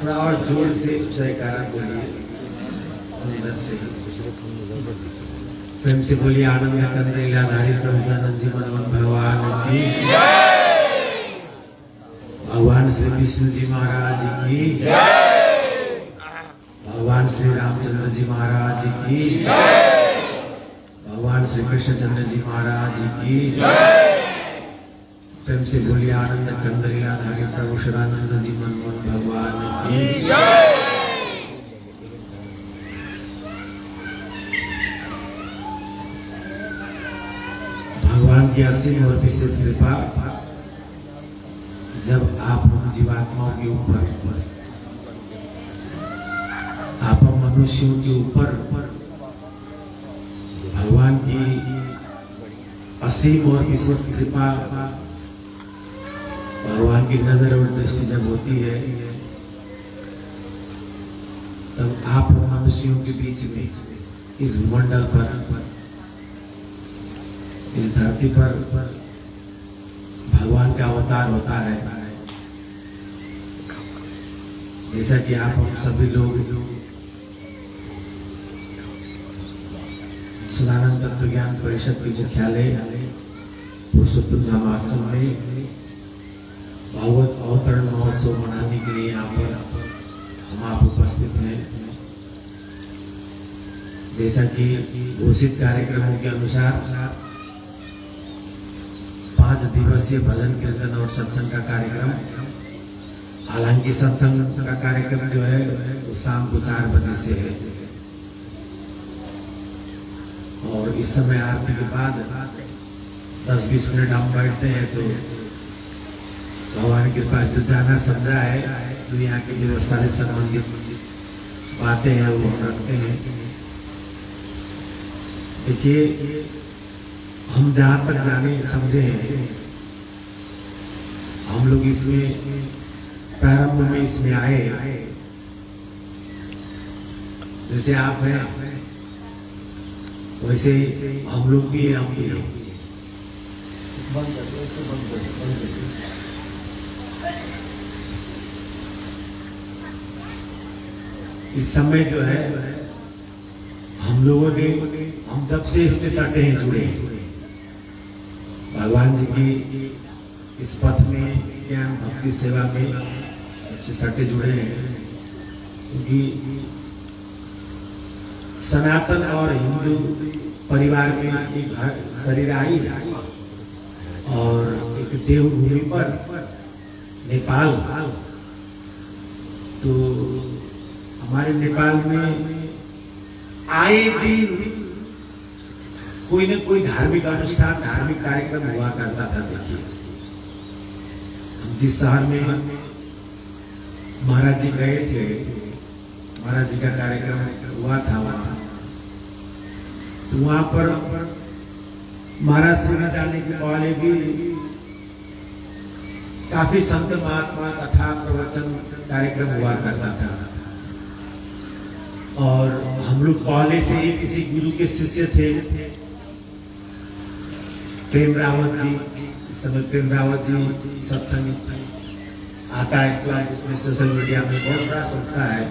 थोड़ा और जोर से जयकारा बोलिए अंदर से प्रेम से बोलिए आनंद कंद लीलाधारी प्रभुदानंद जी मनमोहन भगवान की भगवान श्री विष्णु जी महाराज की भगवान श्री रामचंद्र जी महाराज की भगवान श्री कृष्णचंद्र जी महाराज की प्रेम से बोलिए आनंद कंद लीलाधारी प्रभु सदानंद जी मनमोहन भगवान की भगवान की असीम और विशेष कृपा जब आप हम जीवात्माओं के ऊपर आप हम मनुष्यों के ऊपर भगवान की असीम और विशेष कृपा भगवान की नजर और दृष्टि जब होती है तब आप मनुष्यों के बीच में इस मंडल पर इस धरती पर भगवान का अवतार होता है। जैसा कि आप हम सभी लोग सदानंद तत्व ज्ञान परिषद के मुख्यालय पुरुषोत्तम धाम आश्रम में भागवत अवतरण महोत्सव मनाने के लिए यहाँ पर हम आप उपस्थित हैं। जैसा कि घोषित कार्यक्रमों के अनुसार 5 दिवसीय भजन कीर्तन और सत्संग का कार्यक्रम, हालांकि सत्संग का कार्यक्रम जो है वो शाम को 4 बजे से है और इस समय आरती के बाद 10-20 मिनट हम बैठते हैं तो भगवान के पास जो जाना समझा है दुनिया की व्यवस्था से संबंधित बातें हैं वो हम रखते हैं। देखिए हम जहां तक जाने समझे हैं हम लोग इसमें प्रारंभ में इसमें आए जैसे आप हैं वैसे हम लोग भी हैं, हम भी हैं। इस समय जो है हम लोगों ने हम जब से इसमें सटे हैं जुड़े भगवान जी की इस पथ में ज्ञान भक्ति सेवा में सबसे सटे जुड़े हैं क्योंकि सनातन और हिंदू परिवार में एक घर शरीर आई और एक देवभूमि पर नेपाल तो हमारे नेपाल में आए दिन कोई न कोई धार्मिक अनुष्ठान धार्मिक कार्यक्रम हुआ करता था। देखिए हम जिस शहर में महाराज जी गए थे महाराज जी का कार्यक्रम हुआ था वहां तो वहां पर महाराष्ट्र में जाने के पहले भी काफी संत महात्मा कथा प्रवचन कार्यक्रम हुआ करता था और हम लोग पहले से ही किसी गुरु के शिष्य थे। प्रेम रावत जी इस समय प्रेम रावत जी सत्संग आता है तो उसमें सोशल मीडिया में बहुत बड़ा संस्था है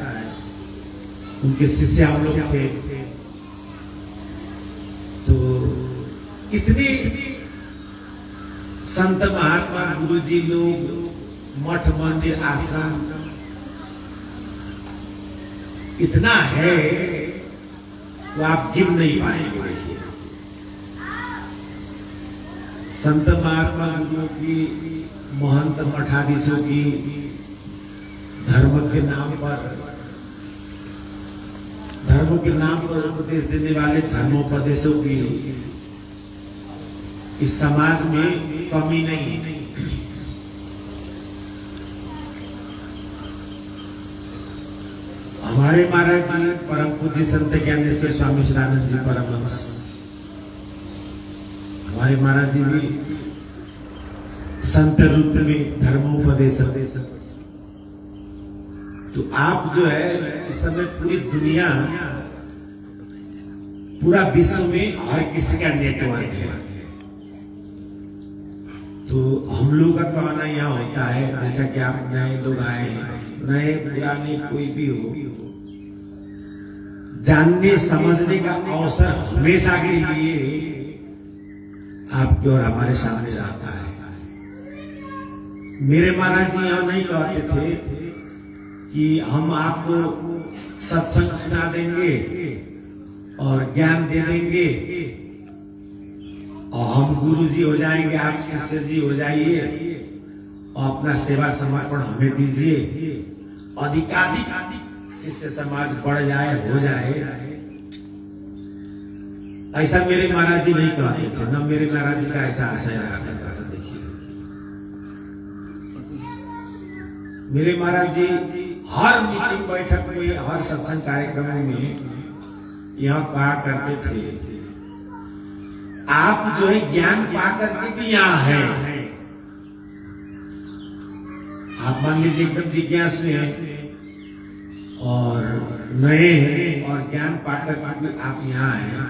उनके शिष्य हम लोग थे। तो इतने संत महात्मा गुरु जी लोग मठ मंदिर आश्रम इतना है वो आप गिन नहीं पाएंगे। देखिए संत महात्मा गुरुओं की महंत मठाधीशों की धर्म के नाम पर उपदेश देने वाले धर्मोपदेशों की इस समाज में कमी नहीं है। हमारे महाराज जी परम पूज्य संत ज्ञानेश्वर स्वामी सदानंद जी परमहंस हमारे महाराज जी भी संत रूप में धर्मोपदेश तो आप जो है इस समय पूरी दुनिया पूरा विश्व में हर किसी का नेटवर्क है। तो हम लोग का कहना यहाँ होता है जैसा कि आप नए लोग आए नए पुराने कोई भी हो, जानने समझने का अवसर हमेशा के लिए आपके और हमारे सामने रहता है। मेरे महाराज जी यह नहीं कहते थे कि हम आपको सत्संग सुना देंगे और ज्ञान दे देंगे और हम गुरु जी हो जाएंगे, आप शिष्य जी हो जाइए और अपना सेवा समर्पण हमें दीजिए, अधिकाधिक शिष्य समाज बढ़ जाए, हो जाए। ऐसा मेरे महाराज जी नहीं कहते थे, न मेरे महाराज जी का ऐसा आशय रहा करता था। देखिए मेरे महाराज जी हर मीटिंग बैठक में, हर सत्संग कार्यक्रम में यह कहा करते थे, आप जो है ज्ञान पा करके भी यहाँ है। आप मान लीजिए एकदम जिज्ञासु हैं और नए हैं और ज्ञान पाकर भी आप यहाँ हैं,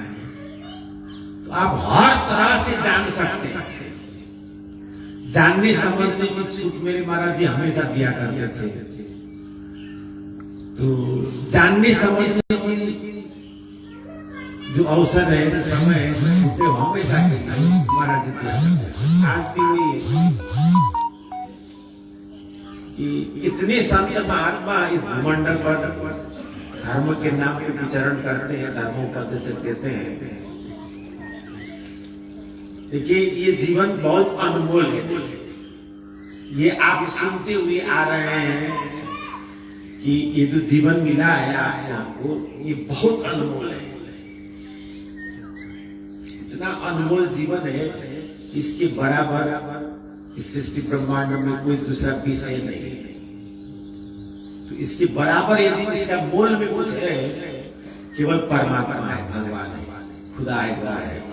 तो आप हर तरह से जान सकते हैं। जानने समझने की छूट मेरे महाराज जी हमेशा दिया करते थे। तो जानने समझने की जो अवसर है, जो समय है, तो हमेशा महाराज जी दिया करते थे। आज भी वही है कि इतने संत महात्मा इस भूमंडल पर धर्म के नाम पे विचरण करते हैं, धर्मोपदेश देते हैं। देखिए ये जीवन बहुत अनमोल है। ये आप सुनते हुए आ रहे हैं कि ये जो जीवन मिला है आपको, ये बहुत अनमोल है। इतना अनमोल जीवन है, इसके बराबर इस सृष्टि ब्रह्मांड में कोई दूसरा विषय नहीं है। तो इसके बराबर यदि इसका मोल में कुछ है, केवल परमात्मा है, भगवान है, खुदा है, खुदा है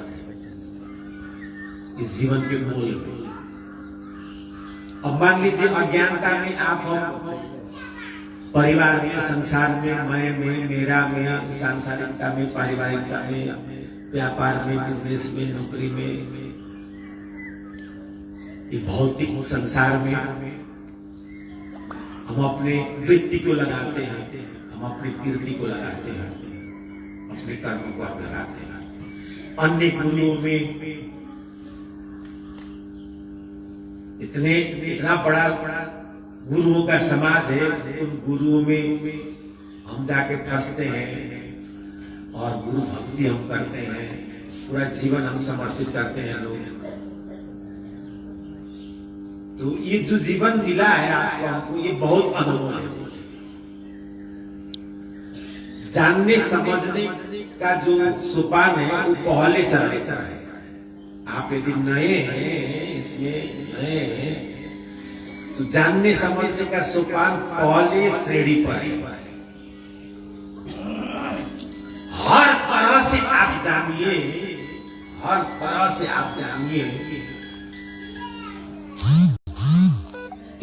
इस जीवन के मोल में। अब मान लीजिए अज्ञानता में आप हम परिवार में, संसार में, मैं में, मेरा में, सांसारिकता में, पारिवारिकता में, व्यापार में, बिजनेस में, नौकरी में, भौतिक संसार में हम अपने वृत्ति को लगाते हैं, हम अपनी कीर्ति को लगाते हैं, अपने कर्म को आप लगाते हैं। अन्य गुरुओं में इतना बड़ा गुरुओं का समाज है, उन गुरुओं में हम जाके फंसते हैं और गुरु भक्ति हम करते हैं, पूरा जीवन हम समर्पित करते हैं लोग। तो ये जो जीवन मिला है आपको, हमको ये बहुत अनमोल है। जानने समझने का जो सोपान है वो पहले चरण है। आप यदि नए हैं, इसमें नए हैं, तो जानने समझने का सोपान पहले श्रेणी पर है। हर तरह से आप जानिए, हर तरह से आप जानिए।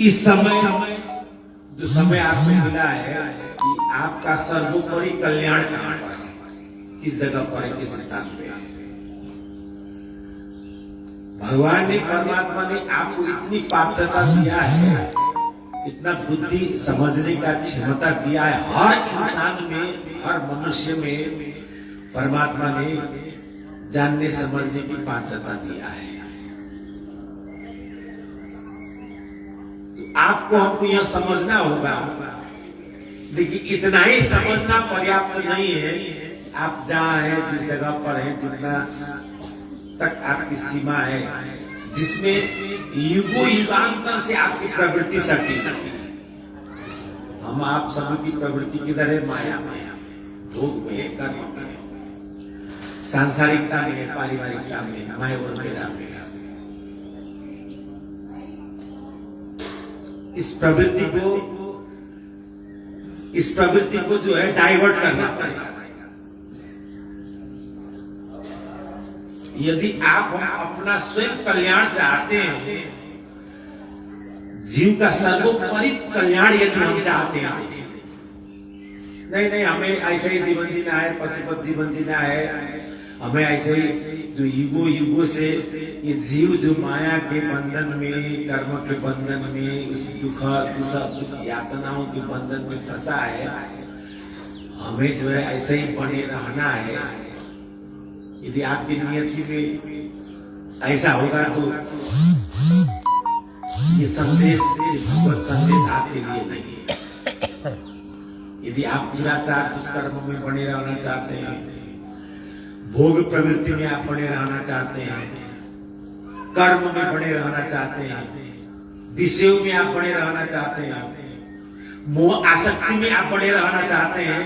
इस समय जो समय आपको मिला है कि आपका सर्वोपरि कल्याण कहां पर है, किस जगह पर है, किस स्थान पे है। भगवान ने, परमात्मा ने आपको इतनी पात्रता दिया है, इतना बुद्धि समझने का क्षमता दिया है। हर इंसान में, हर मनुष्य में परमात्मा ने जानने समझने की पात्रता दिया है। आपको हमको यह समझना होगा। देखिए इतना ही समझना पर्याप्त नहीं है। आप जहां हैं, जिस जगह पर हैं, जितना तक आपकी सीमा है, जिसमें युगो युगांतर से आपकी प्रवृत्ति सकती है। हम आप सभी की प्रवृत्ति किधर है? माया में, भोग में, कर्म में, सांसारिकता में, पारिवारिकता में, माया और मेरा में। इस प्रवृत्ति को जो है डाइवर्ट करना पड़ेगा। यदि आप अपना स्वयं कल्याण चाहते हैं, जीव का सर्वोपरि कल्याण यदि हम चाहते हैं, नहीं हमें ऐसे ही जीवन जीना है, पशुपत जीवन जीना है, हमें ऐसे ही जो युगों से ये जीव जो माया के बंधन में, कर्म के बंधन में, उस दुख यातनाओं के बंधन में फंसा है, हमें जो है ऐसे ही बने रहना है। यदि आपकी नियति में ऐसा होगा तो ये संदेश, भगवत संदेश आपके लिए नहीं है। यदि आप दुराचार दुष्कर्म में बने रहना चाहते हैं, भोग प्रवृत्ति में आप बने रहना चाहते हैं, कर्म में बने रहना चाहते हैं, विषयों में आप बने रहना चाहते हैं, मोह आसक्ति में आप बने रहना चाहते हैं,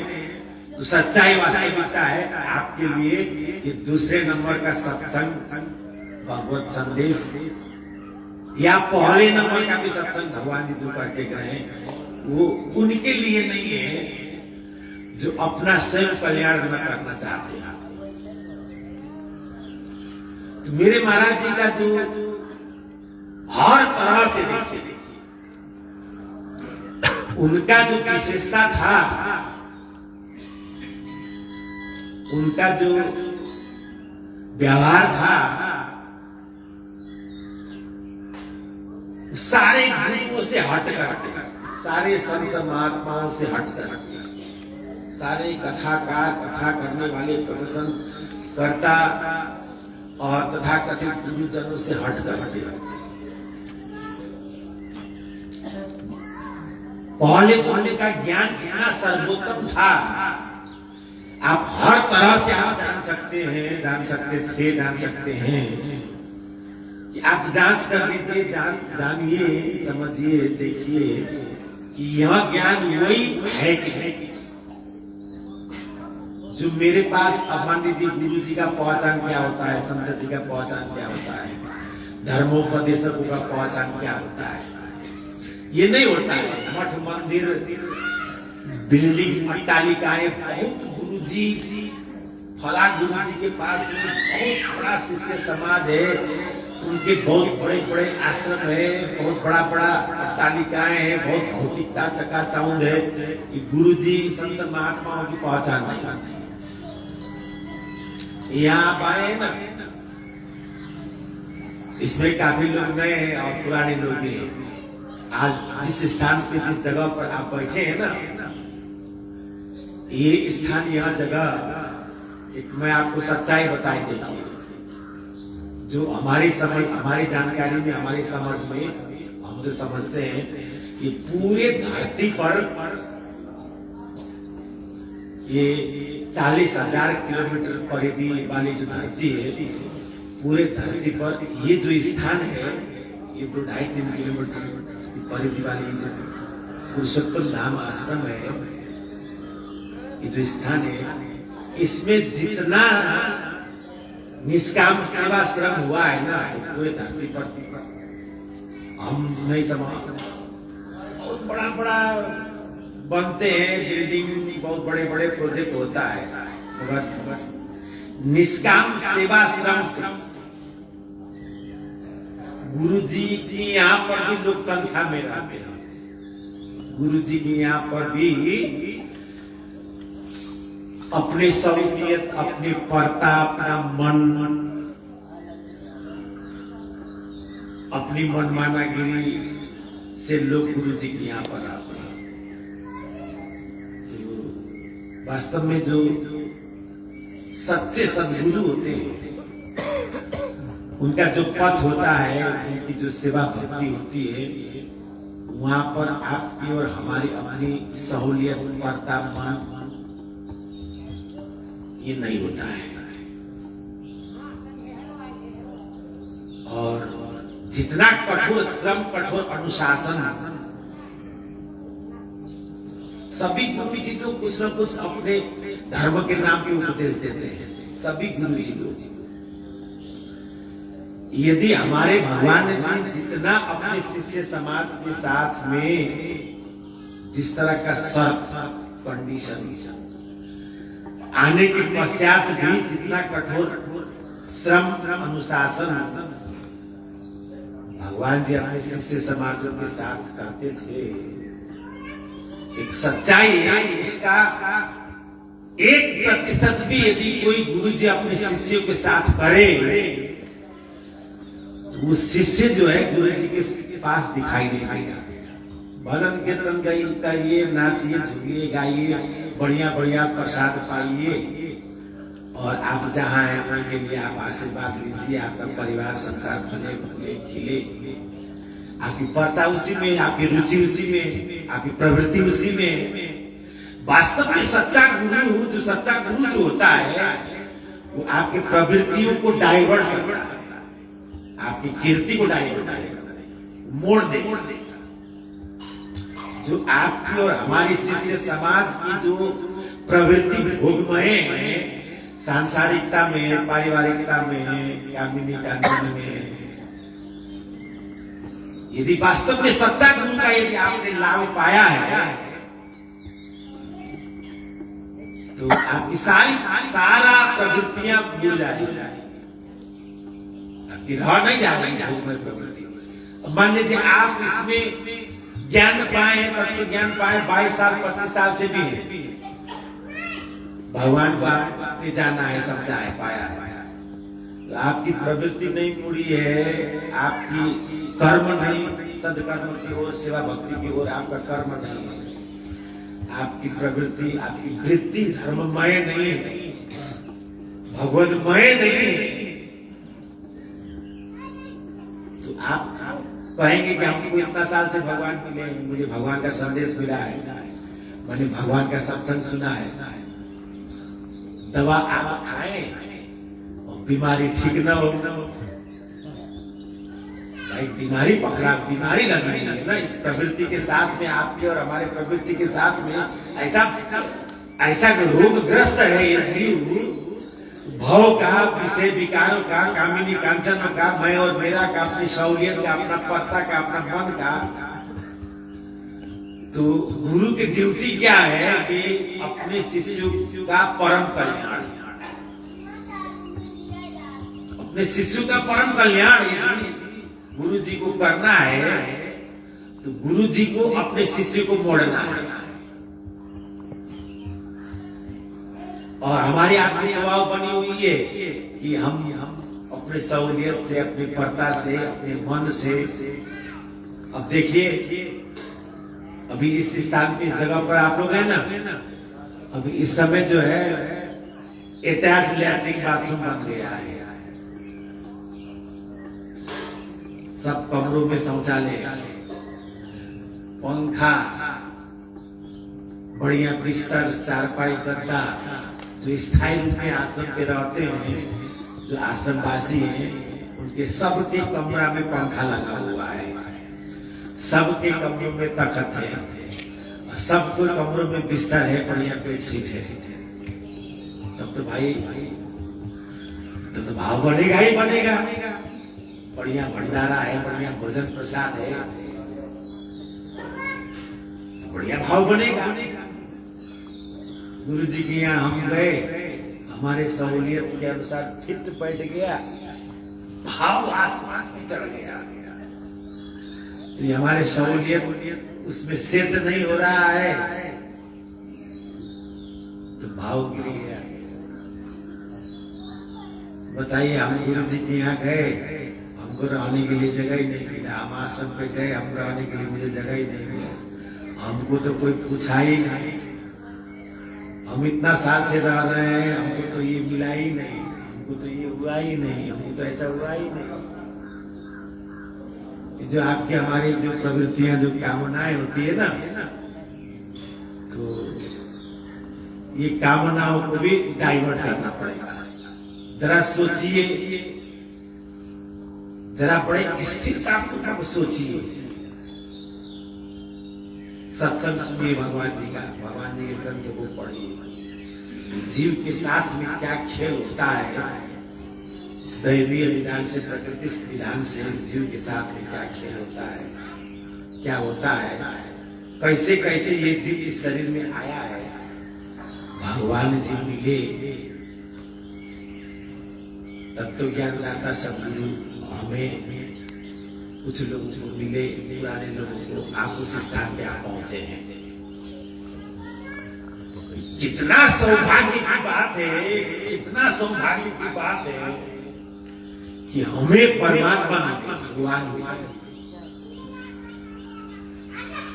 तो सच्चाई वास्तविकता है आपके लिए ये दूसरे नंबर का सत्संग, भगवत संदेश, या पहले नंबर का भी सत्संग भगवान जी जो करके गए, वो उनके लिए नहीं है जो अपना स्वयं कल्याण न करना चाहते हैं। तो मेरे महाराज जी का जो हर तरह से देखिए, उनका जो विशेषता था, उनका जो व्यवहार था, सारे गुरुओं से हटकर, सारे संत महात्माओं से हटकर, सारे कथाकार, कथा करने वाले, प्रवचन करता और तथा कथित गुरुजनों से हटकर पहले का ज्ञान इतना सर्वोत्तम था, आप हर तरह से आप जान सकते हैं, जान सकते हैं कि आप जांच कर लीजिए, जानिए, समझिए, देखिए कि यह ज्ञान वही है कि जो मेरे पास। अब मान लीजिए गुरु जी का पहचान क्या होता है, संत जी का पहचान क्या होता है, धर्मोपदेशकों का पहचान क्या होता है, ये नहीं होता है। मठ मंदिर, बिल्डिंग, अट्टालिकाएं, बहुत गुरु जी, फला गुरु जी के पास बहुत बड़ा शिष्य समाज है, उनके बहुत बड़े बड़े आश्रम है, बहुत बड़ा बड़ा अट्टालिकाएं है, बहुत भौतिकता चकाचौंध है, कि गुरु जी संत महात्माओं की पहचान नहीं। यहाँ आप आए ना, इसमें काफी लोग नए हैं और पुराने लोग भी हैं। आज जिस स्थान पे, जिस जगह पर आप बैठे हैं ना, ये स्थान, यह जगह, एक मैं आपको सच्चाई बताऊं, देखिए, जो हमारी समझ, हमारी जानकारी में, हमारी समझ में हम जो समझते हैं, ये पूरे धरती पर ये 40,000 किलोमीटर परिधि वाली जो धरती है, पूरे धरती पर ये जो स्थान है, ये 2-2.5-3 किलोमीटर परिधि वाली जो पुरुषोत्तम धाम आश्रम है, ये जो स्थान है, इसमें जितना निष्काम सेवा श्रम हुआ है ना, पूरे धरती पर हम नहीं समझ। बहुत बड़ा बड़ा बनते हैं बिल्डिंग, बहुत बड़े बड़े प्रोजेक्ट होता है, मगर निष्काम सेवा श्रम गुरु जी की यहाँ पर भी लोग तनख्वाह में रहते हैं। गुरु जी की यहाँ पर भी अपने शरीयत, अपने परता, अपना मन, अपनी मनमानागिरी से लोग गुरु जी के यहाँ पर आते हैं। तो वास्तव में जो सच्चे सद्गुरु होते हैं, उनका जो पथ होता है, उनकी जो सेवा भक्ति होती है, वहां पर आपकी और हमारी अपनी सहूलियत, परता, मन, ये नहीं होता है। और जितना कठोर श्रम, कठोर अनुशासन, सभी गुरु जी लोग कुछ न कुछ अपने धर्म के नाम पे उपदेश देते हैं, सभी गुरु जी लोग। यदि हमारे भगवान जी जितना अपने शिष्य समाज के साथ में जिस तरह का शर्त, कंडीशन आने के पश्चात भी जितना कठोर श्रम, अनुशासन भगवान जी अपने शिष्य समाजों के साथ करते थे, एक सच्चाई है उसका 1% भी यदि कोई गुरु जी अपने शिष्यों के साथ करे तो वो शिष्य जो है गुरु जी के पास दिखाई नहीं देगा। भजन कीर्तन करिए, नाचिए, झूलिए, गाइए, बढ़िया बढ़िया प्रसाद पाइए और आप जहाँ हैं वहां के लिए आप आशीर्वाद लीजिए। आपका परिवार संसार बने फूले खिले, आपकी पता उसी में, आपकी रुचि उसी में, आपकी प्रवृत्ति उसी में। वास्तव में सच्चा गुरु, जो सच्चा गुरु जो होता है वो आपकी प्रवृत्तियों को डाइवर्ट करता है, आपकी कीर्ति को डाइवर्ट करेगा, मोड़ देगा। जो आपकी और हमारी शिष्य समाज की जो प्रवृत्ति भोगमय है, सांसारिकता में, पारिवारिकता में, कामिनी कांचन में, यदि वास्तव में सच्चा गुरु का यदि आपने लाभ पाया है तो आपकी सारा प्रवृत्तियां भूल जाएगी, आपकी रह नहीं जाएगी प्रवृत्ति। मान लीजिए आप इसमें ज्ञान पाए हैं, तत्व ज्ञान पाए 22 साल 25 साल से भी है, भगवान को आपने जाना है, समझा है, पाया है, तो आपकी प्रवृत्ति नहीं मुड़ी है, आपकी कर्म नहीं, सदकर्म की ओर, सेवा भक्ति की ओर आपका कर्म नहीं है, आपकी प्रवृत्ति, आपकी वृत्ति धर्ममय नहीं है, भगवतमय नहीं है, तो आप कहेंगे कि हमको इतना साल से भगवान मिले, मुझे भगवान का संदेश मिला है, मैंने भगवान का सत्संग सुना है, दवा आप खाए और बीमारी ठीक ना हो, भाई बीमारी पकड़ा, बीमारी लगी है ना। इस प्रवृत्ति के साथ में, आपके और हमारे प्रवृत्ति के साथ में ऐसा रोगग्रस्त है ये जीव, भव का, विषय विकारों का, कामिनी कांचनों का, मैं और मेरा का, अपनी सहूलियत का, अपना पत्ता का, अपना मन का। तो गुरु की ड्यूटी क्या है कि अपने शिष्यों का परम कल्याण, अपने शिष्यों का परम कल्याण गुरु जी को करना है, तो गुरु जी को अपने शिष्य को मोड़ना है। और हमारी आपकी स्वभाव बनी हुई है कि हम अपने सहूलियत से, अपनी परता से, अपने मन से, अब देखिए अभी इस स्थान पे, इस जगह पर आप लोग हैं ना, अभी इस समय जो है अटैच लैट्रिन बाथरूम बन गया है, सब कमरों में शौचालय, पंखा, बढ़िया बिस्तर, चारपाई, गद्दा। जो स्थायी रूप में आश्रम पे रहते हैं, जो आश्रमवासी हैं, उनके सबके कमरा में पंखा लगा हुआ है, सबके कमरों में तख्त है, सबके कमरों में बिस्तर है, बढ़िया बेडशीट है। तब तो भाई तब तो भाव बनेगा ही बनेगा, बढ़िया भंडारा है, बढ़िया भोजन प्रसाद है, तो बढ़िया भाव बनेगा। गुरु जी के यहाँ हम गए, हमारे सहूलियत के अनुसार फिट बैठ गया, भाव आसमान में चढ़ गया, ये हमारे सहूलियत उसमें सेट नहीं हो रहा है, तो भाव गिर गया। बताइए, हम गुरु जी के यहाँ गए, हमको रहने के लिए जगह ही नहीं मिला, हम आश्रम पे गए, हम रहने के लिए मुझे जगह ही नहीं मिला, हमको तो कोई पूछा ही नहीं, हम इतना साल से रह रहे हैं, हमको तो ये मिला ही नहीं, हमको तो ये हुआ ही नहीं, हमको तो ऐसा हुआ ही नहीं। जो आपकी हमारी जो प्रवृत्तियां, जो कामनाएं होती है ना, तो ये कामनाओं को भी डाइवर्ट करना पड़ेगा। जरा सोचिए, जरा बड़े स्थिरतापूर्वक सोचिए, सत्संग सुनिए भगवान जी का, भगवान जी के ग्रंथ को पढ़िए, जीव के साथ में क्या खेल होता है, दैवीय विधान से, प्रकृति विधान से जीव के साथ में क्या खेल होता है, क्या होता है, कैसे कैसे ये जीव इस शरीर में आया है। भगवान जी मिले, तत्व ज्ञान दाता सदगुरु हमें, कुछ लोगों को मिले, पुराने लोगों को, आप उस स्थान पे आप पहुंचे हैं। कितना सौभाग्य की बात है, कितना सौभाग्य की बात है कि हमें परमात्मा भगवान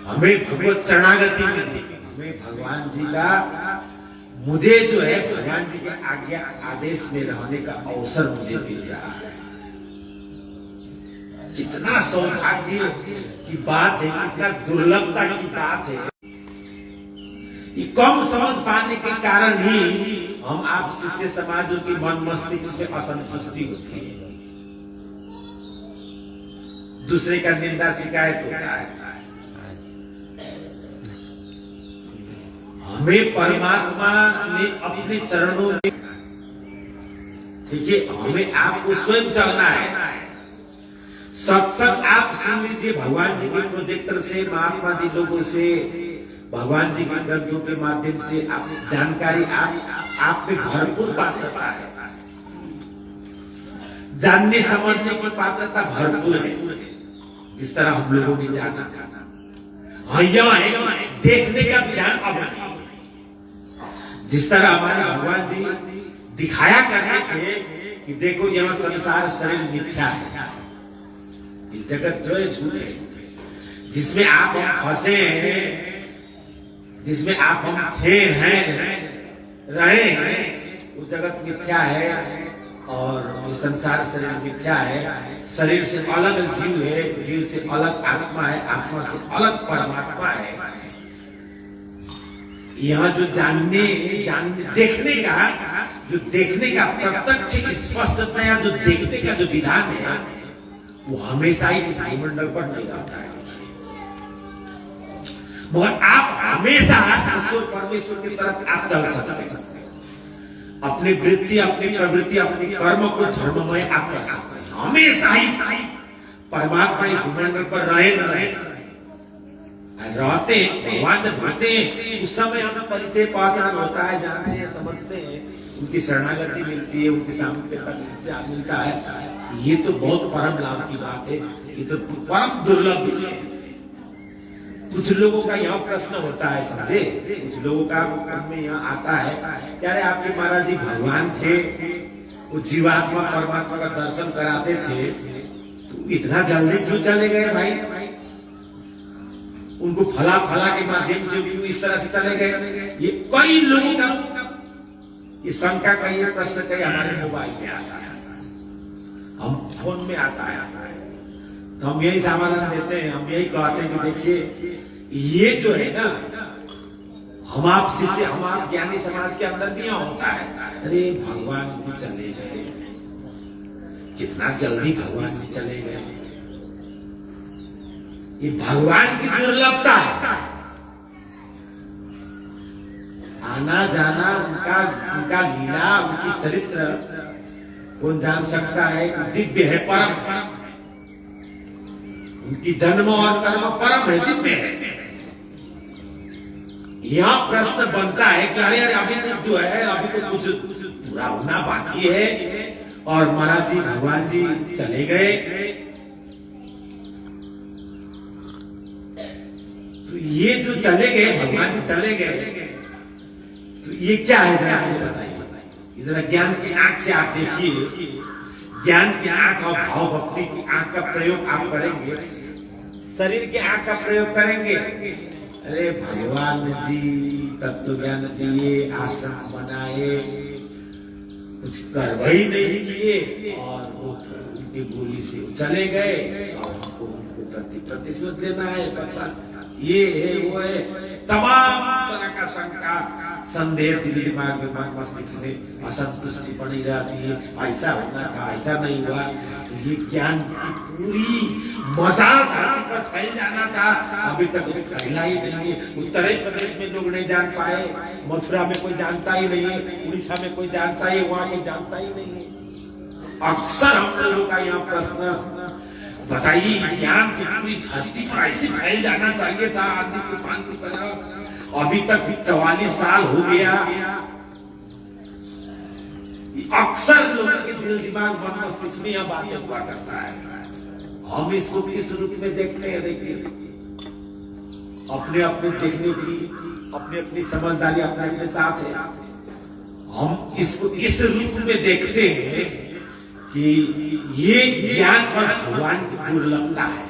हमें भगवत शरणागति में हमें भगवान जी का मुझे जो है भगवान जी के आज्ञा आदेश में रहने का अवसर मुझे मिल रहा है। कितना सौभाग्य की बात है, कितना दुर्लभता की बात है। ये कम समझ पाने के कारण ही हम आप शिष्य समाजों की मन मस्तिष्क में असंतुष्टि होती है, दूसरे का निंदा शिकायत होता है। हमें परमात्मा ने अपने चरणों में, देखिए हमें आपको स्वयं चलना है। सत्संग आप सुन लीजिए भगवान जी के प्रोजेक्टर से, महात्मा जी लोगों से, भगवान जी के ग्रंथों के माध्यम से आप जानकारी आप में भरपूर पात्रता है, जानने समझने की पात्रता भरपूर है। जिस तरह हम लोगों ने जाना है देखने का ध्यान अब है। जिस तरह हमारे भगवान जी दिखाया करते थे कि देखो यहाँ संसार शरीर मिथ्या है, ये जगत जो है झूठ है, जिसमें आप हम फंसे हैं, जिसमें आप हम थे हैं रहे हैं, वो जगत मिथ्या है और ये संसार शरीर मिथ्या है। शरीर से अलग जीव है, जीव से अलग आत्मा है, आत्मा से अलग परमात्मा है। यहाँ जो जानने देखने का प्रत्यक्ष स्पष्टतया जो देखने का जो विधान है वो हमेशा ही इस भूमंडल पर नहीं रहता है। मगर आप हमेशा ईश्वर परमेश्वर की तरफ आप चल सकते हैं। अपनी वृत्ति, अपनी प्रवृत्ति, अपने कर्म को धर्ममय आप कर सकते हैं। हमेशा ही परमात्मा इस भूमंडल पर रहे न रहे रहते भगवान जब रहते हैं उस समय हमें परिचय पहचान होता है, जानते हैं, समझते हैं, उनकी शरणागति मिलती है, उनके सामने मिलता है। ये तो बहुत परम लाभ की बात है, ये तो परम दुर्लभ है। कुछ लोगों का यहाँ प्रश्न होता है, समझे, कुछ लोगों का मन में यहाँ आता है क्या रे आपके महाराज जी भगवान थे, वो जीवात्मा परमात्मा का दर्शन कराते थे, तो इतना जल्दी क्यों चले गए भाई? उनको फला के माध्यम से क्यों इस तरह से चले गए? ये कई लोगों का ये शंका का ये प्रश्न कई हमारे मोबाइल में आता है, हम फोन में आता है, तो हम यही समाधान देते हैं। हम यही कहते हैं कि देखिए ये जो है ना, हम आप शिष्य, हम आप ज्ञानी समाज के अंदर भी यहाँ होता है, अरे भगवान जी चले गए, कितना जल्दी भगवान जी चले गए। ये भगवान की दुर्लभता है। आना जाना उनका लीला, उनकी चरित्र कौन जान सकता है? दिव्य है, परम। उनकी जन्म और कर्म परम है, दिव्य है। यह प्रश्न बनता है कि अरे अभी तो जो है अभी तो कुछ पूरा होना बाकी है और महाराज जी भगवान जी चले गए, तो ये जो चले गए भगवान जी चले गए, तो ये क्या है जरा बताइए। जरा ज्ञान की आंख से आप देखिए, ज्ञान की आंख और भाव भक्ति की आंख का प्रयोग आप करेंगे, शरीर की आंख का प्रयोग करेंगे, अरे भगवान जी तत्व ज्ञान दिए, आश्रम बनाए, कुछ कर्म ही नहीं किए और वो उनकी बोली से चले गए और उनको प्रतिशोध लेना है। ये है वो है, तमाम तरह का शंका संदेह दिल दिमाग में मन मस्तिष्क में असंतुष्टि पड़ी रहती है। ऐसा होना था, ऐसा नहीं हुआ, तो ये ज्ञान की पूरी मसाल धरती पर फैल जाना था, अभी तक फैला ही नहीं है। उत्तर प्रदेश में लोग नहीं जान पाए, मथुरा में कोई जानता ही नहीं है, उड़ीसा में कोई जानता ही, वहां कोई जानता ही नहीं है। अक्सर हम लोगों का यहाँ प्रश्न बताइए, ज्ञान की पूरी धरती पर ऐसे फैल जाना चाहिए था आंधी तूफान की तरह, अभी तक 44 साल हो गया। अक्सर लोगों के दिल दिमाग मन मस्तिष्क में यह बातें हुआ करता है। हम इसको किस रूप में देखते हैं? देखिए अपने अपने देखने की अपनी अपनी समझदारी अपने अपने साथ है। हम इसको इस रूप में देखते हैं कि ये ज्ञान और भगवान की दुर्लभता है।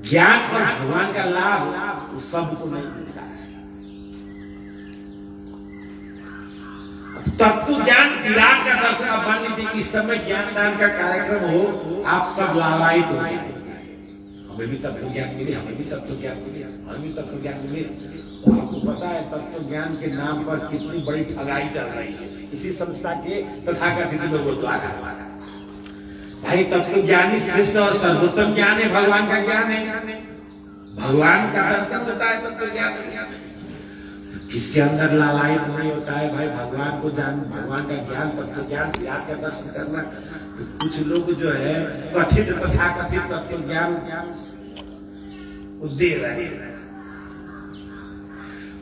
ज्ञान और भगवान का लाभ सबको नहीं मिलता है। तत्व ज्ञान विराट का दर्शन। अब मान लीजिए इस समय ज्ञान दान का कार्यक्रम हो, आप सब लालायित हो गए, हमें भी तत्व ज्ञान मिले, हमें भी तत्व ज्ञान मिले, हमें भी तत्व ज्ञान मिले। तो आपको पता है तत्व ज्ञान के नाम पर कितनी बड़ी ठगाई चल रही है इसी संस्था के तथाकथित लोगों द्वारा। भाई तत्व ज्ञानी श्रेष्ठ और सर्वोत्तम ज्ञान है, भगवान का ज्ञान है, भगवान का दर्शन होता है तत्व ज्ञान। किसके अंदर लालायित नहीं होता है भाई भगवान को जान, भगवान का ज्ञान, तत्व ज्ञान, ज्ञान का दर्शन करना। तो कुछ लोग जो है कथित तथाकथित तत्व ज्ञान दे रहे हैं।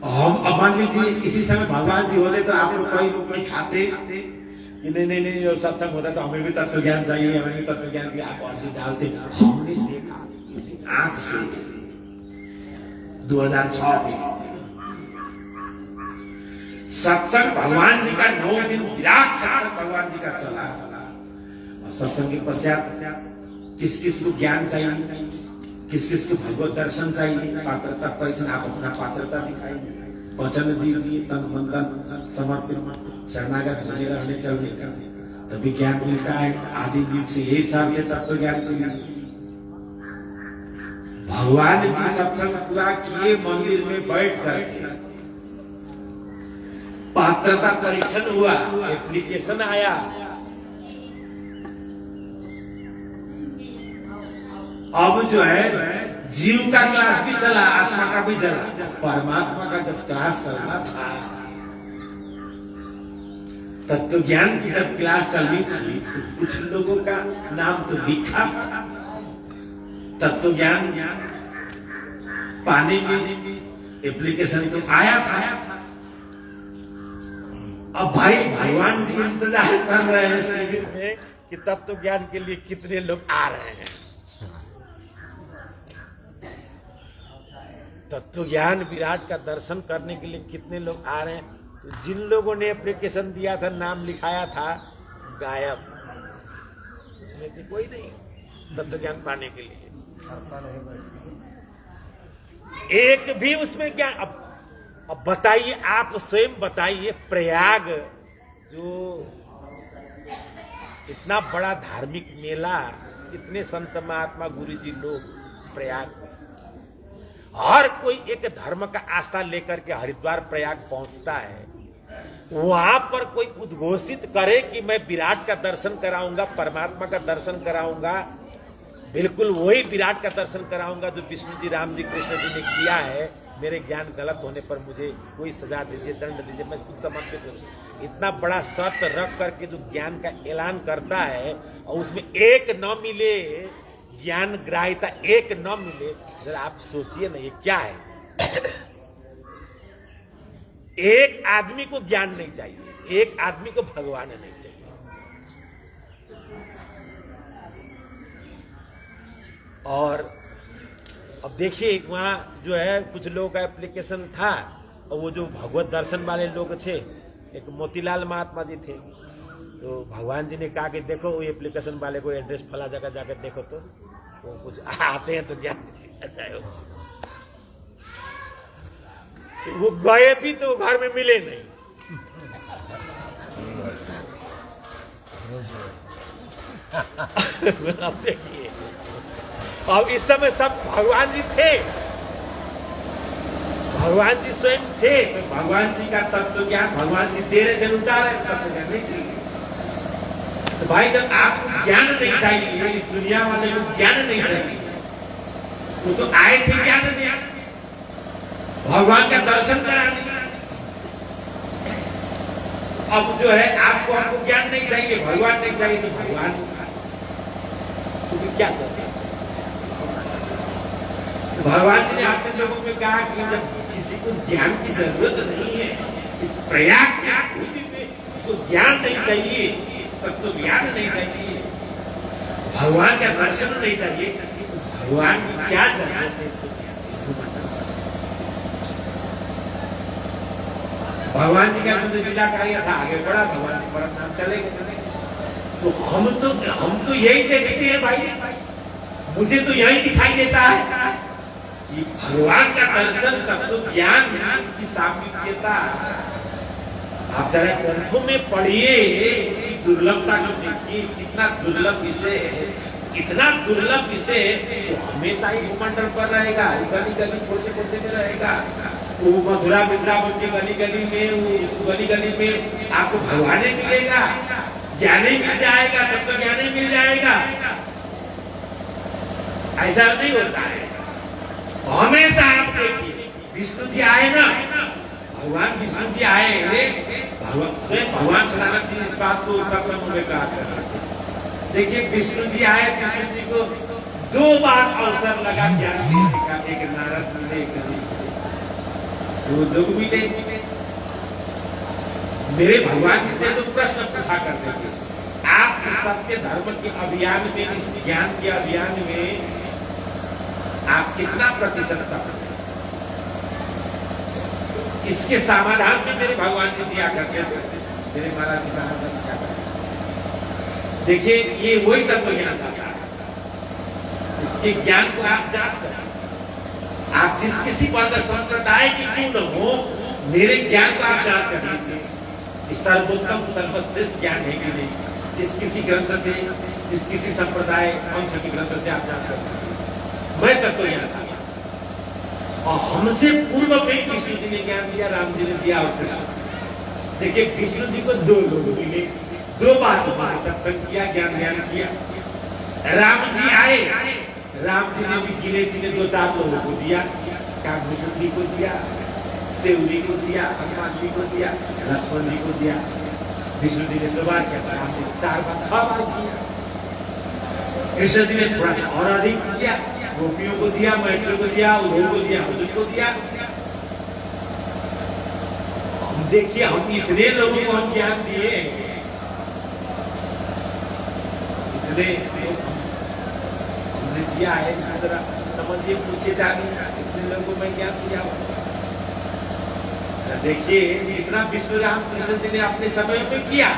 हम मान लीजिए इसी समय भगवान जी होते तो आप लोग कोई खाते कि नहीं और सत्संग होता तो हमें भी तत्व ज्ञान चाहिए, हमें भी तत्व ज्ञान की आप अर्जी डालते। हमने देखा इसी आंख से 2006 में सत्संग भगवान जी का 9 दिन विराट सत्संग भगवान जी का चला। और सत्संग के पश्चात किस किस को ज्ञान चाहिए, किस किस को भगवत दर्शन चाहिए, पात्रता परीक्षण, आप अपना पात्रता दिखाइए, वचन दीजिए, तन मन धन समर्पित शरणागत बने रहने चाहिए, तभी ज्ञान मिलता है। आदि युग से यही साध्य तत्व ज्ञान को भगवान जी सत्संग पूरा किए, मंदिर में बैठ करके पात्रता परीक्षण हुआ, एप्लीकेशन आया, अब जो है जीव का क्लास भी चला, आत्मा का भी चला। परमात्मा का जब क्लास चलना था, तत्व ज्ञान की जब क्लास चली थी तो कुछ लोगों का नाम तो लिखा था, तत्व ज्ञान पाने में एप्लीकेशन तो आया था। अब भाई भगवान जी इंतजार कर रहे हैं शिविर में कि तत्व ज्ञान के लिए कितने लोग आ रहे हैं। तत्व ज्ञान विराट का दर्शन करने के लिए कितने लोग आ रहे हैं। तो जिन लोगों ने एप्लीकेशन दिया था, नाम लिखाया था, गायब, उसमें से कोई नहीं तत्व ज्ञान पाने के लिए। एक भी उसमें ज्ञान। अब बताइए, आप स्वयं बताइए, प्रयाग जो इतना बड़ा धार्मिक मेला, इतने संत महात्मा गुरुजी लोग प्रयाग, हर कोई एक धर्म का आस्था लेकर के हरिद्वार प्रयाग पहुंचता है, वहां पर कोई उद्घोषित करे कि मैं विराट का दर्शन कराऊंगा, परमात्मा का दर्शन कराऊंगा, बिल्कुल वही विराट का दर्शन कराऊंगा जो विष्णु जी, राम जी, कृष्ण जी ने किया है, मेरे ज्ञान गलत होने पर मुझे कोई सजा दीजिए, दंड दीजिए, मैं खुद समझते करूँ। इतना बड़ा शर्त रख करके जो ज्ञान का ऐलान करता है और उसमें एक न मिले, ज्ञान ग्राह्यता एक न मिले, जरा आप सोचिए ना ये क्या है। एक आदमी को ज्ञान नहीं चाहिए, एक आदमी को भगवान नहीं चाहिए। और अब देखिए वहां जो है कुछ लोगों का एप्लीकेशन था, और वो जो भगवत दर्शन वाले लोग थे, एक मोतीलाल महात्मा जी थे, तो भगवान जी ने कहा कि देखो वो एप्लीकेशन वाले को एड्रेस फला जगह जाकर देखो तो कुछ आते हैं तो ज्ञान जाए। तो वो गए भी तो घर में मिले नहीं। अब देखिए, अब इस समय सब भगवान जी थे, भगवान जी स्वयं थे, तो भगवान जी का तत्व ज्ञान भगवान जी दे रहे थे, लुटा रहे, तत्व ज्ञान नहीं चाहिए। तो भाई जब आपको ज्ञान नहीं चाहिए, इस दुनिया वाले को ज्ञान नहीं चाहिए, वो तो आए थे ज्ञान देने, भगवान का दर्शन कराने। अब जो है आपको ज्ञान नहीं चाहिए, भगवान नहीं चाहिए, तो भगवान तो क्या करते हैं? भगवान जी ने अपने लोगों में कहा कि जब किसी को ज्ञान की जरूरत नहीं है, इस प्रयाग में इसको ज्ञान नहीं चाहिए, तब तो ज्ञान नहीं चाहिए, भगवान का दर्शन नहीं चाहिए, तो भगवान की क्या जरूरत है? भगवान जी का तुमने लीला कार्य था, आगे बढ़ा, भगवान जी परम नाम चले गए। तो हम तो यही देखते हैं भाई, मुझे तो यही दिखाई देता है कि भगवान का दर्शन, तत्व ज्ञान की सामिप्यता आप जरा ग्रंथों में पढ़िए, दुर्लभता को देखिए, कितना दुर्लभ विषय है, इतना दुर्लभ विषय तो हमेशा ही भूमंडल पर रहेगा, गली गली कोचे कोचे में रहेगा। वो मथुरा वृंदावन के गली गली में, वो गली गली में आपको भगवान ही मिलेगा, ज्ञान ही मिल जाएगा, तब तो ज्ञान ही मिल जाएगा। ऐसा नहीं होता है। हमेशा आप देखिए, विष्णु जी आए ना, भगवान विष्णु जी आए, स्वयं भगवान सदानंद जी इस बात को सत्संग में कहा करते। देखिए विष्णु जी आए, विष्णु जी को 2 बार अवसर लगा ज्ञान देने का, एक नारद मिले, एक वो लोग मिले। मेरे भगवान जी से तो प्रश्न पूछा करते थे, आप इस सत्य धर्म के अभियान में, इस ज्ञान के अभियान में आप कितना प्रतिशत सफल हैं? इसके समाधान में मेरे भगवान जी दिया करते थे, मेरे महाराज जी समाधान क्या करते। देखिए ये वही तत्व ज्ञान था, इसके ज्ञान को आप जांच करें। आप जिस किसी पद संप्रदाय की क्यों न हो, मेरे ज्ञान को आप जांच कर लीजिए, सर्वोत्तम सर्वश्रेष्ठ ज्ञान है कि नहीं। जिस किसी ग्रंथ से, जिस किसी संप्रदाय पंथ के ग्रंथ से आप जांच कर लीजिए, मैं तत्व ज्ञान था। और हमसे पूर्व में विष्णु जी ने ज्ञान दिया, राम जी ने दिया, और कृष्ण। देखिए विष्णु जी को 2 लोग मिले, 2 बार सत्संग किया, ज्ञान किया। राम जी आए, राम जी ने भी गिने चुने 2-4 लोगों को दिया, कागभूषण जी को दिया, सेवरी को दिया, हनुमान जी को दिया, लक्ष्मण जी को दिया। विष्णु जी ने 2 बार किया, राम जी 4 बार 6 बार किया। कृष्ण जी ने थोड़ा सा और अधिक किया, गोपियों को दिया, मैत्रों को दिया, उद्धव को दिया, अर्जुन को दिया। देखिए हम इतने लोगों को हम ज्ञान दिए, इतने हमने दिया है, इस तरह समझिए, पूछे जाने इतने लोगों को मैं ज्ञान दिया। देखिए इतना विष्णु राम कृष्ण जी ने अपने समय में किया।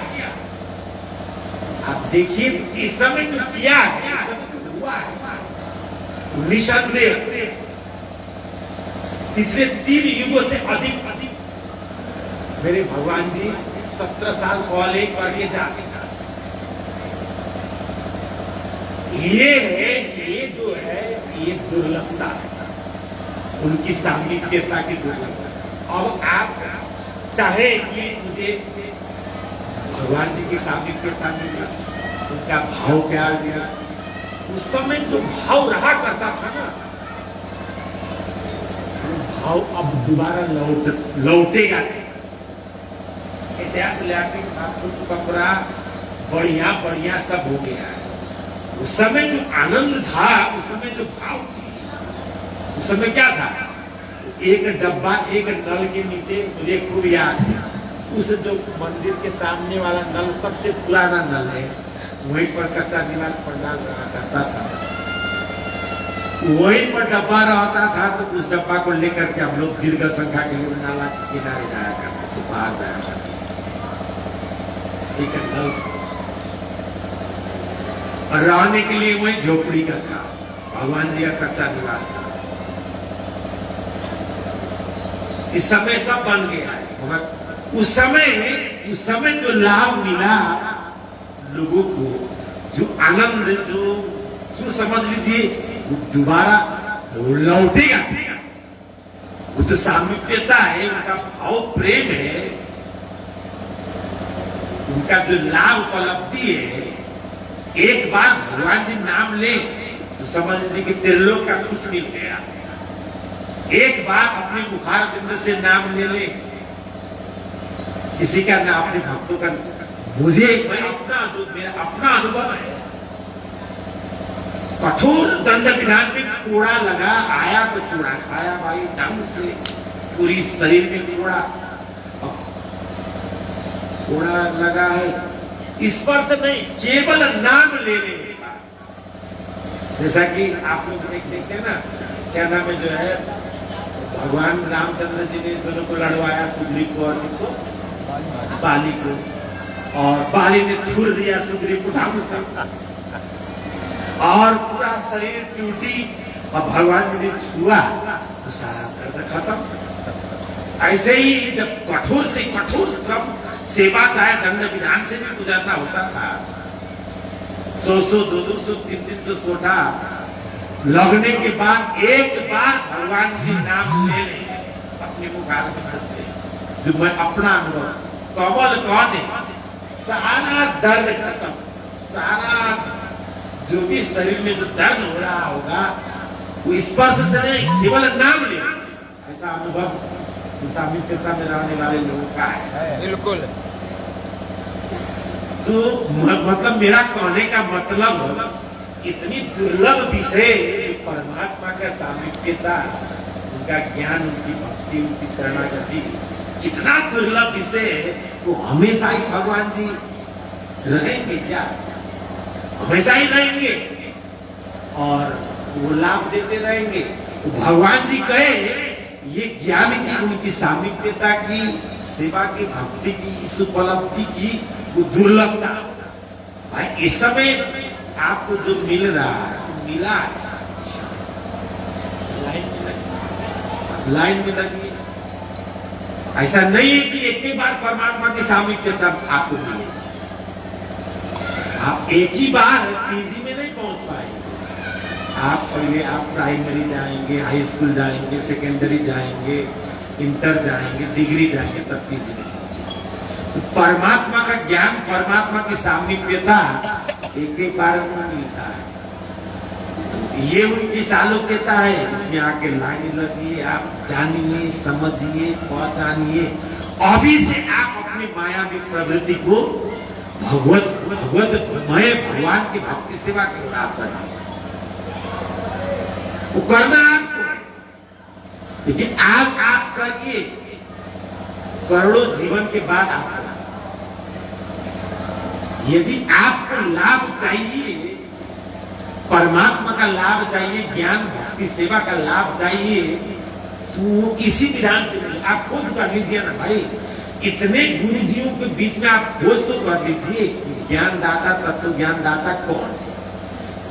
आप देखिए इस समय जो किया है, इस समय जो हुआ है, निसंदेह पिछले 3 युगों से अधिक मेरे भगवान जी 17 साल कॉलेज पढ़िए जा चुका। ये जो है, ये दुर्लभता है, उनकी सामीप्यता की दुर्लभता। अब आप चाहे कि मुझे भगवान जी की सामीप्यता मिली, उनका भाव प्यार मिला, उस समय जो भाव रहा करता था ना, भाव अब दोबारा लौटेगा नहीं। कपड़ा बढ़िया बढ़िया सब हो गया है। उस समय जो आनंद था, उस समय जो भाव थी, उस समय क्या था, एक डब्बा, एक नल के नीचे, मुझे खूब याद है, उस जो मंदिर के सामने वाला नल सबसे पुराना नल है, वहीं पर कच्चा निवास पंडाल रहा करता था, वहीं पर डब्बा रहता था। तो उस डब्बा को लेकर के हम लोग दीर्घ संख्या के लिए नाला के किनारे जाया करते थे, बाहर जाया करते थे। एक नल और रहने के लिए वही झोपड़ी का था, भगवान जी का कच्चा निवास था। इस समय सब बन गया है, मगर उस समय जो लाभ मिला लोगों को, जो आनंद, जो समझ लीजिए दोबारा लौटेगा। वो तो सामीप्यता है, उनका भाव प्रेम है, उनका जो लाभ उपलब्धि है। एक बार भगवान जी नाम ले तो समझ लीजिए कि त्रिलोक का खुश मिल गया। एक बार अपने मुखार बिंद से नाम ले ले, किसी का ना, अपने भक्तों का, मुझे मेरा अपना अनुभव है। कठोर दंड विधान में कोड़ा लगा, आया तो कोड़ा खाया भाई ढंग से, पूरी शरीर में कोड़ा लगा है। स्पर्श नहीं, केवल नाम लेने के बाद, जैसा कि आप लोग देखते हैं ना, क्या नाम है जो है भगवान रामचंद्र जी ने दोनों को लड़वाया, सुग्रीव को और किसको, बाली को, और बाली ने छूर दिया सुग्रीव को ढाबू से और पूरा शरीर टूटी, और भगवान जी ने छुआ तो सारा दर्द खत्म। ऐसे ही जब कठोर से कठोर श्रम सेवा चाहे दंड विधान से भी गुजरना होता था, 100 200 300 सोटा लगने के बाद एक बार भगवान जी नाम ले लें अपने मुखारविंद से, जो मैं अपना अनुभव कमल कह दे, सारा दर्द खत्म, सारा जो भी शरीर में जो दर्द हो रहा होगा वो स्पर्श से नहीं, केवल नाम ले, ऐसा अनुभव सामिप्यता में रहने वाले लोगों का है। बिल्कुल। तो मतलब मेरा कहने का मतलब इतनी दुर्लभ विषय परमात्मा का सामिप्यता, उनका ज्ञान, उनकी भक्ति, उनकी शरणागति, कितना दुर्लभ विषय है। वो हमेशा ही भगवान जी रहेंगे क्या? हमेशा ही रहेंगे और वो लाभ देते रहेंगे। तो भगवान जी कहे ये ज्ञान की, उनकी सामिप्यता की, सेवा की, भक्ति की, इस उपलब्धि की वो दुर्लभता भाई इस समय आपको जो मिल रहा है, मिला है, लाइन में लगी। ऐसा नहीं है कि एक ही बार परमात्मा की सामिप्यता आपको मिलेगी। आप एक ही बार पीजी में नहीं पहुंच पाएंगे। आप पहले आप प्राइमरी जाएंगे, हाई स्कूल जाएंगे, सेकेंडरी जाएंगे, इंटर जाएंगे, डिग्री जाएंगे, तब पीजी में पहुंचेंगे। तो परमात्मा का ज्ञान, परमात्मा की सामिप्यता एक ही बार में मिलता है। ये उनकी सालोक्यता है। इसमें आके लाइन लगिए, आप जानिए, समझिए, पहचानिए। अभी से आप अपनी मायावी प्रवृत्ति को भगवतमय भगवान की भक्ति सेवा की ओर आप करिए। वो करना आपको, लेकिन आज आप करिए, करोड़ों जीवन के बाद आप करिए। यदि आपको लाभ चाहिए, परमात्मा का लाभ चाहिए, ज्ञान भक्ति सेवा का लाभ चाहिए, तो इसी विधान से आप खोज कर लीजिए ना भाई। इतने गुरुजियों के बीच में आप खोज तो कर लीजिए, ज्ञानदाता, तत्व ज्ञानदाता कौन,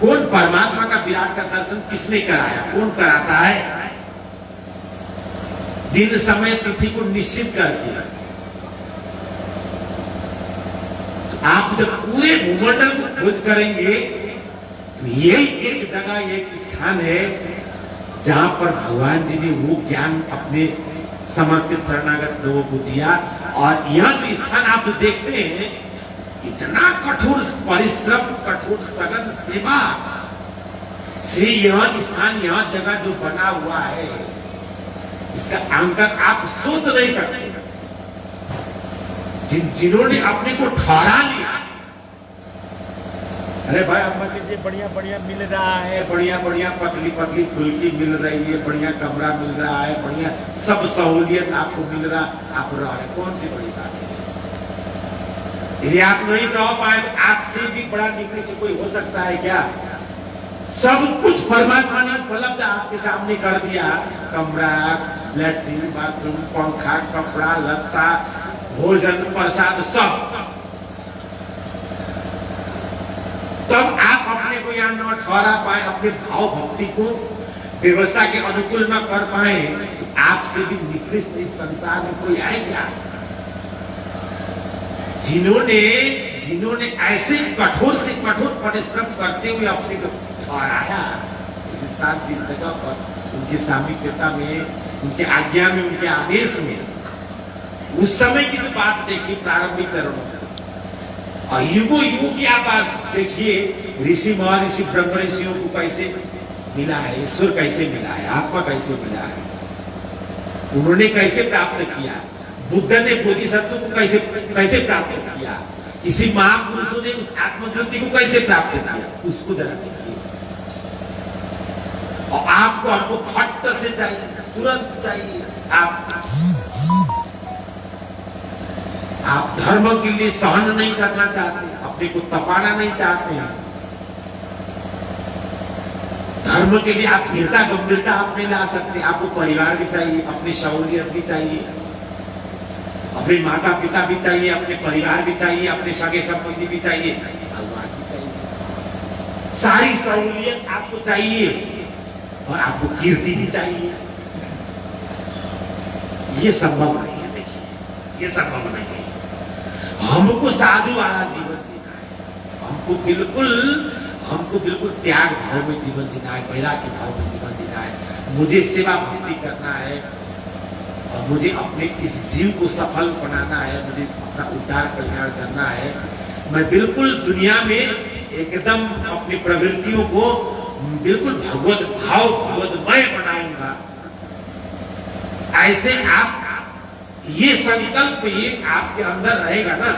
कौन परमात्मा का विराट का दर्शन किसने कराया, कौन कराता है। दिन समय तिथि को निश्चित कर दिया। तो आप जब पूरे भूमंडल को खोज करेंगे तो यही एक जगह, एक स्थान है जहां पर भगवान जी ने वो ज्ञान अपने समर्पित शरणागत लोगों को दिया। और यह जो स्थान आप देखते हैं, इतना कठोर परिश्रम, कठोर सघन सेवा से यह स्थान, यह जगह जो बना हुआ है, इसका आंकन आप सोच नहीं सकते। जिन्होंने अपने को ठहरा लिया, अरे भाई अम्मा के बढ़िया बढ़िया मिल रहा है, बढ़िया बढ़िया पतली पतली फुल्की मिल रही है, बढ़िया कमरा मिल रहा है, बढ़िया सब सहूलियत आपको मिल रहा, आप रह रहे, कौन सी बड़ी बात है। यदि आप नहीं रह पाए तो आपसे भी बड़ा निकृष्ट कोई हो सकता है क्या? सब कुछ परमात्मा ने उपलब्ध आपके सामने कर दिया। कमरा, लैट्रिन, बाथरूम, पंखा, कपड़ा लत्ता, भोजन, प्रसाद, सब। तब आप अपने को यहाँ न ठहरा पाए, अपने भाव भक्ति को व्यवस्था के अनुकूल न कर पाए, तो आपसे भी निकृष्ट इस संसार में कोई आए क्या? जिन्होंने ऐसे कठोर से कठोर परिश्रम करते हुए अपने को ठहराया इस स्थान की जगह पर, उनकी सामिप्यता में, उनके आज्ञा में, उनके आदेश में, उस समय की जो बात देखी प्रारंभिक चरणों में, और युगों युगों की आप बात देखिए, ऋषि महर्षि ब्रह्म ऋषियों को कैसे मिला है, ईश्वर कैसे मिला है, आत्मा कैसे मिला है, उन्होंने कैसे प्राप्त किया, बुद्ध ने बोधिसत्व को कैसे प्राप्त किया, किसी महापुरुषों ने उस आत्मज्योति को कैसे प्राप्त किया, उसको जरा देखिए। और आपको हमको फट से चाहिए, तुरंत चाहिए। आप धर्म के लिए सहन नहीं करना चाहते, अपने को तपाना नहीं चाहते हैं, धर्म धर्म के लिए आप धीरता गंभीरता आप नहीं ला सकते। आपको परिवार भी चाहिए, अपनी सहूलियत भी चाहिए, अपने माता पिता भी चाहिए, अपने परिवार भी चाहिए, अपने सगे संबंधी भी चाहिए, भगवान भी चाहिए। सारी सहूलियत आपको चाहिए और आपको कीर्ति भी चाहिए। ये संभव नहीं है। देखिए, ये संभव नहीं है। हमको साधु वाला जीवन जीना है। हमको बिल्कुल त्याग भाव में जीवन जीना है, वैराग्य भाव में जीवन जीना है। मुझे सेवा भक्ति करना है और मुझे अपने इस जीव को सफल बनाना है, मुझे अपना उद्धार कल्याण करना है। मैं बिल्कुल दुनिया में एकदम अपनी प्रवृत्तियों को बिल्कुल भगवत भाव भगवतमय बनाऊंगा। ऐसे आप ये संकल्प ये आपके अंदर रहेगा ना,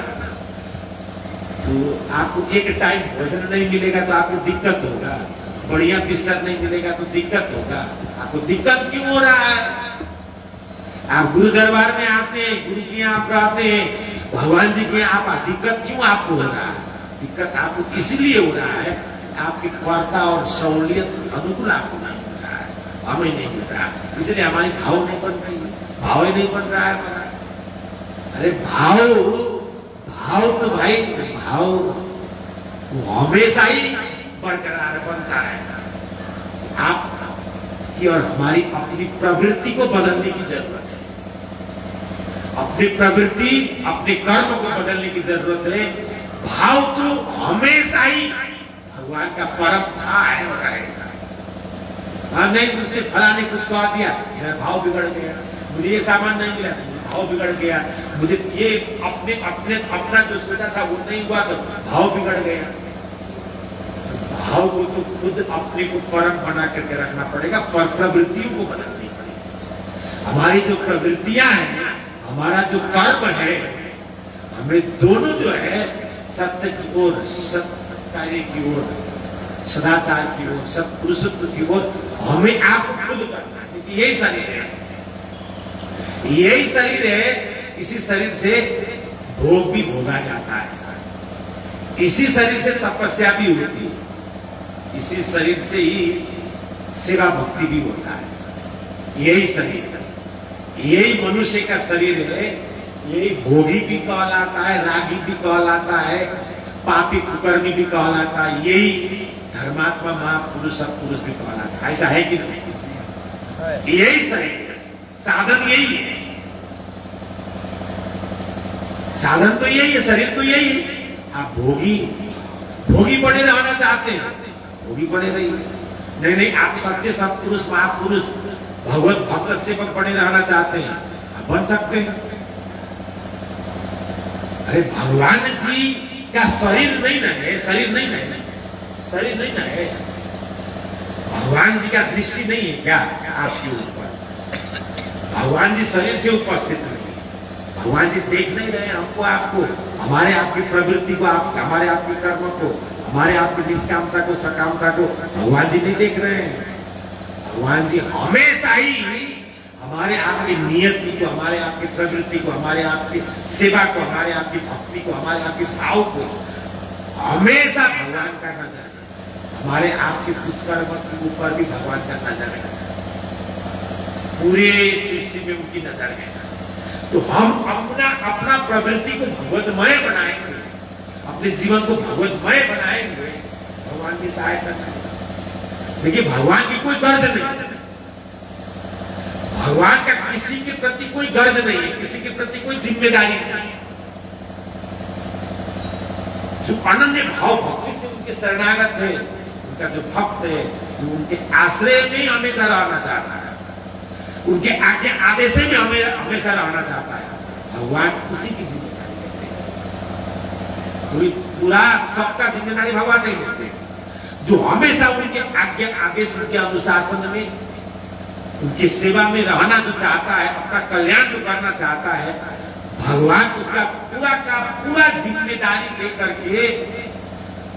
तो आपको एक टाइम भोजन नहीं मिलेगा तो आपको दिक्कत होगा, बढ़िया बिस्तर नहीं मिलेगा तो दिक्कत होगा। आपको दिक्कत क्यों हो रहा है? आप गुरु दरबार में आते हैं, गुरु के यहाँ आप रहते हैं, भगवान जी के यहाँ आप, दिक्कत क्यों आपको हो रहा है? दिक्कत आपको इसलिए हो रहा है आपकी कर्ता और सहूलियत अनुकूल आपको नहीं मिल रहा है, हमें नहीं मिल रहा है, इसलिए हमारी भाव नहीं बन रही है, भाव ही नहीं बन रहा है हमारा। अरे भाव तो भाई भाव हमेशा ही बरकरार बनता है। आपकी और हमारी अपनी प्रवृत्ति को बदलने की जरूरत है, अपनी प्रवृत्ति अपने कर्म को बदलने की जरूरत है। भाव तो हमेशा ही भगवान का परम था है और रहेगा। हम नहीं उसने फला ने कुछ कह दिया, मेरा भाव बिगड़ गया, मुझे ये सामान नहीं मिला, भाव बिगड़ गया, मुझे ये अपना जो सोचा था वो नहीं हुआ तो भाव बिगड़ गया। भाव को तो खुद अपने को परम बना करके रखना पड़ेगा, पर प्रवृत्तियों को बदलनी पड़ेगी। हमारी जो प्रवृत्तियां हैं, हमारा जो कर्म है, हमें दोनों जो है सत्य की ओर, सत्य कार्य की ओर, सदाचार की ओर, सत्पुरुषत्व की ओर हमें आपको खुद करना है। क्योंकि यही शरीर है, यही शरीर है, इसी शरीर से भोग भी भोगा जाता है, इसी शरीर से तपस्या भी होती है, इसी शरीर से ही सेवा भक्ति भी होता है। यही शरीर है, यही मनुष्य का शरीर है, यही भोगी भी कहलाता है, रागी भी कहलाता है, पापी कुकर्मी भी कहलाता है, यही धर्मात्मा महापुरुष सत्पुरुष भी कहलाता है। ऐसा है कि नहीं? यही शरीर है, साधन यही है, साधन तो यही है, शरीर तो यही है। आप भोगी बने रहना चाहते हैं, भोगी बने रहिए। नहीं, आप सच्चे सत्पुरुष महापुरुष भगवत भक्त से बने रहना चाहते हैं, आप बन सकते हैं। अरे भगवान जी का शरीर नहीं ना है, शरीर नहीं ना है, भगवान जी का दृष्टि नहीं है क्या आपके ऊपर? भगवान जी शरीर से उपस्थित नहीं, भगवान जी देख नहीं रहे हमको, आपको, हमारे आपकी प्रवृत्ति को, हमारे आपके कर्म को, हमारे आपकी निष्कामता को, सकामता को भगवान जी नहीं देख रहे हैं। भगवान जी हमेशा ही हमारे आपकी नियति को, हमारे आपकी प्रवृत्ति को, हमारे आपकी सेवा को, हमारे आपकी भक्ति को, हमारे आपके भाव को, हमेशा भगवान का नजर है। हमारे आपके दुष्कर्म के ऊपर भी भगवान का नजर है, पूरे सृष्टि में उनकी नजर है। तो हम अपना प्रवृत्ति को भगवतमय बनाएंगे, अपने जीवन को भगवतमय बनाएंगे, भगवान की सहायता करेंगे। देखिए, भगवान की कोई गर्ज नहीं, भगवान का किसी के प्रति कोई गर्ज नहीं है, किसी के प्रति कोई जिम्मेदारी नहीं। जो अनन्य भाव भक्ति से उनके शरणागत है, उनका जो भक्त है, जो उनके आश्रय में हमेशा रहना चाहता है, उनके आज्ञा आदेश में हमेशा रहना चाहता है, भगवान उसी की जिम्मेदारी लेते हैं। पूरा सबका जिम्मेदारी भगवान नहीं लेते। जो हमेशा उनके आज्ञा आदेश, उनके अनुशासन में, उनकी सेवा में रहना जो चाहता है, अपना कल्याण जो करना चाहता है, भगवान उसका पूरा का पूरा जिम्मेदारी लेकर के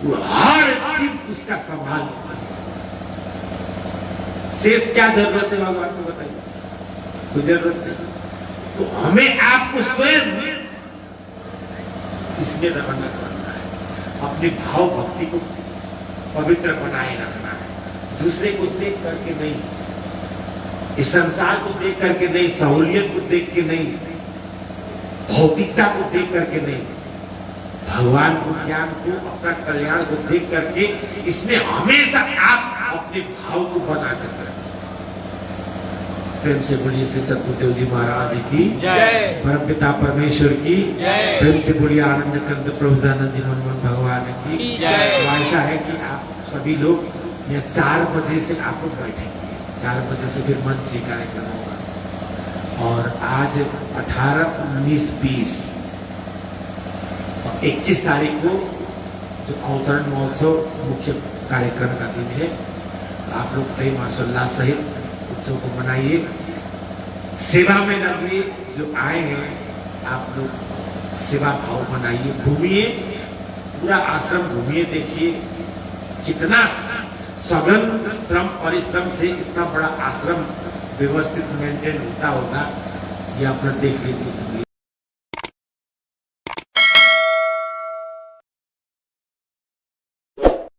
वो हर चीज उसका संभाल। शेष क्या जरूरत है भगवान को बताइए? कोई जरूरत नहीं। तो हमें आपको स्वयं इसमें रहना चाहना है, अपने भाव भक्ति को पवित्र बनाए रखना है, दूसरे को देख करके नहीं, इस संसार को देख करके नहीं, सहूलियत को देख के नहीं, भौतिकता को देख करके नहीं, भगवान को, ज्ञान को, अपना कल्याण को देख करके इसमें हमेशा आप अपने भाव को बना कर रखें। प्रेम से बोलिए श्री सतगुरुदेव जी महाराज की जय, परमपिता परमेश्वर की जय, प्रेम से बोलिए आनंद कंद प्रभुदानंद जी मनमोहन भगवान की जय। तो ऐसा है कि आप सभी लोग यहाँ 4 बजे से आप लोग बैठेंगे, 4 बजे से फिर मंच से कार्यक्रम होगा। और आज 18, 19, 20 और 21 तारीख को जो अवतरण महोत्सव मुख्य कार्यक्रम का दिन है, आप लोग प्रेम हर्षोल्लास सहित उत्सव को मनाइए, सेवा में लगिए। जो आए हैं आप लोग सेवा भाव बनाइए, घूमिए, पूरा आश्रम घूमिए, देखिए कितना सघन श्रम परिश्रम से इतना बड़ा आश्रम व्यवस्थित मेंटेन होता होगा, ये अपना देख लीजिए।